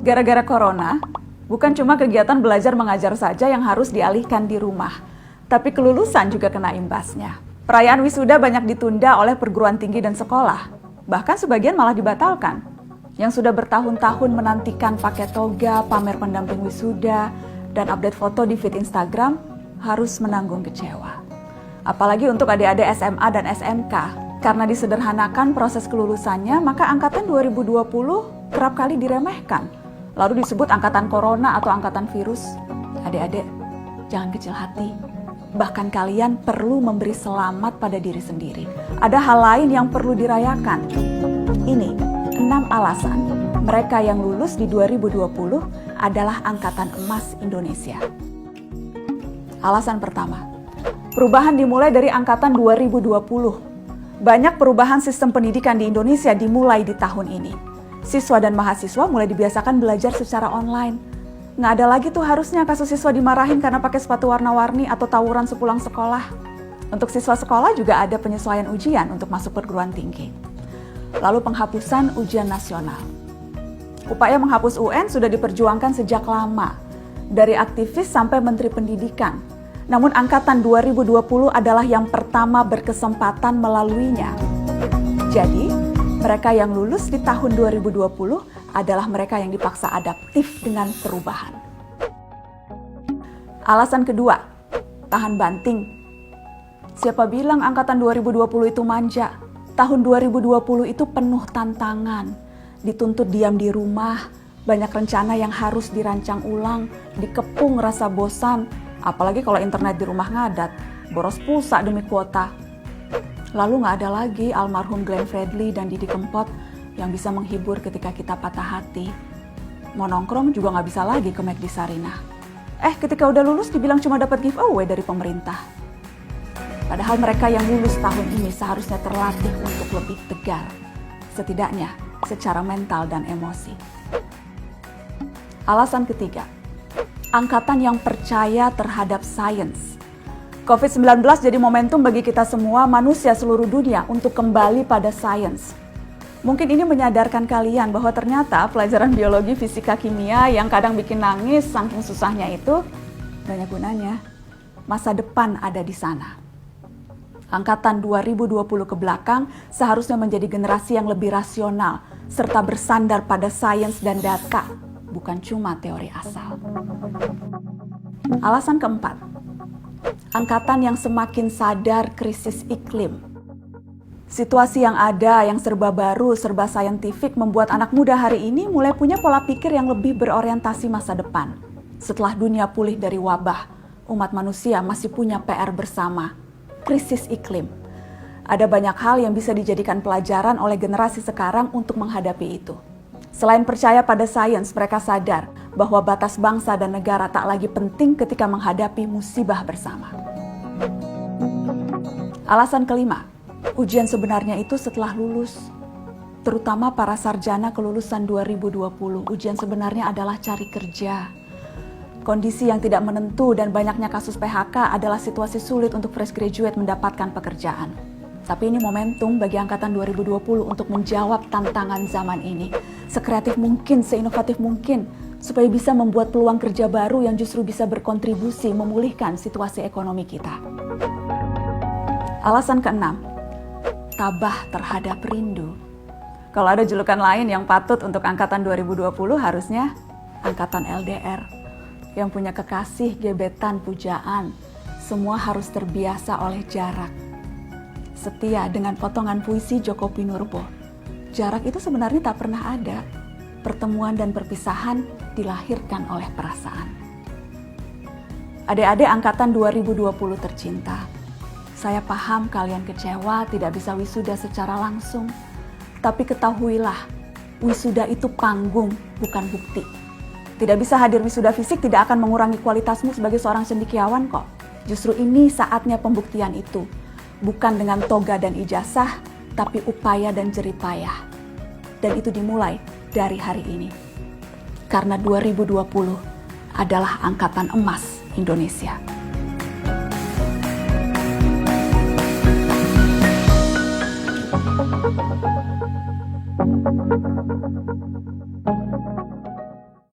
Gara-gara corona, bukan cuma kegiatan belajar mengajar saja yang harus dialihkan di rumah, tapi kelulusan juga kena imbasnya. Perayaan wisuda banyak ditunda oleh perguruan tinggi dan sekolah, bahkan sebagian malah dibatalkan. Yang sudah bertahun-tahun menantikan pakai toga, pamer pendamping wisuda, dan update foto di feed Instagram harus menanggung kecewa. Apalagi untuk adik-adik SMA dan SMK, karena disederhanakan proses kelulusannya, maka angkatan 2020 kerap kali diremehkan. Lalu disebut angkatan corona atau angkatan virus. Adik-adik, jangan kecil hati. Bahkan kalian perlu memberi selamat pada diri sendiri. Ada hal lain yang perlu dirayakan. Ini 6 alasan mereka yang lulus di 2020 adalah angkatan emas Indonesia. Alasan pertama, perubahan dimulai dari angkatan 2020. Banyak perubahan sistem pendidikan di Indonesia dimulai di tahun ini. Siswa dan mahasiswa mulai dibiasakan belajar secara online. Nggak ada lagi tuh harusnya kasus siswa dimarahin karena pakai sepatu warna-warni atau tawuran sepulang sekolah. Untuk siswa sekolah juga ada penyesuaian ujian untuk masuk perguruan tinggi. Lalu penghapusan ujian nasional. Upaya menghapus UN sudah diperjuangkan sejak lama, dari aktivis sampai Menteri Pendidikan. Namun angkatan 2020 adalah yang pertama berkesempatan melaluinya. Jadi, mereka yang lulus di tahun 2020 adalah mereka yang dipaksa adaptif dengan perubahan. Alasan kedua, tahan banting. Siapa bilang angkatan 2020 itu manja? Tahun 2020 itu penuh tantangan. Dituntut diam di rumah, banyak rencana yang harus dirancang ulang, dikepung rasa bosan, apalagi kalau internet di rumah ngadat, boros pulsa demi kuota. Lalu nggak ada lagi almarhum Glenn Fredly dan Didi Kempot yang bisa menghibur ketika kita patah hati. Mau nongkrong juga nggak bisa lagi ke McD Sarinah. Ketika udah lulus dibilang cuma dapat giveaway dari pemerintah. Padahal mereka yang lulus tahun ini seharusnya terlatih untuk lebih tegar. Setidaknya secara mental dan emosi. Alasan ketiga, angkatan yang percaya terhadap sains. COVID-19 jadi momentum bagi kita semua manusia seluruh dunia untuk kembali pada sains. Mungkin ini menyadarkan kalian bahwa ternyata pelajaran biologi, fisika, kimia yang kadang bikin nangis saking susahnya itu banyak gunanya. Masa depan ada di sana. Angkatan 2020 ke belakang seharusnya menjadi generasi yang lebih rasional serta bersandar pada sains dan data, bukan cuma teori asal. Alasan keempat, angkatan yang semakin sadar krisis iklim. Situasi yang ada, yang serba baru, serba saintifik membuat anak muda hari ini mulai punya pola pikir yang lebih berorientasi masa depan. Setelah dunia pulih dari wabah, umat manusia masih punya PR bersama, krisis iklim. Ada banyak hal yang bisa dijadikan pelajaran oleh generasi sekarang untuk menghadapi itu. Selain percaya pada sains, mereka sadar bahwa batas bangsa dan negara tak lagi penting ketika menghadapi musibah bersama. Alasan kelima, ujian sebenarnya itu setelah lulus. Terutama para sarjana kelulusan 2020, ujian sebenarnya adalah cari kerja. Kondisi yang tidak menentu dan banyaknya kasus PHK adalah situasi sulit untuk fresh graduate mendapatkan pekerjaan. Tapi ini momentum bagi angkatan 2020 untuk menjawab tantangan zaman ini. Sekreatif mungkin, seinovatif mungkin, supaya bisa membuat peluang kerja baru yang justru bisa berkontribusi memulihkan situasi ekonomi kita. Alasan keenam, tabah terhadap rindu. Kalau ada julukan lain yang patut untuk angkatan 2020 harusnya angkatan LDR. Yang punya kekasih, gebetan, pujaan, semua harus terbiasa oleh jarak. Setia dengan potongan puisi Djoko Pinurbo. Jarak itu sebenarnya tak pernah ada. Pertemuan dan perpisahan dilahirkan oleh perasaan. Adik-adik angkatan 2020 tercinta, saya paham kalian kecewa tidak bisa wisuda secara langsung. Tapi ketahuilah, wisuda itu panggung, bukan bukti. Tidak bisa hadir wisuda fisik tidak akan mengurangi kualitasmu sebagai seorang cendekiawan kok. Justru ini saatnya pembuktian itu. Bukan dengan toga dan ijazah, tapi upaya dan jeripayah. Dan itu dimulai dari hari ini. Karena 2020 adalah angkatan emas Indonesia. Thank you.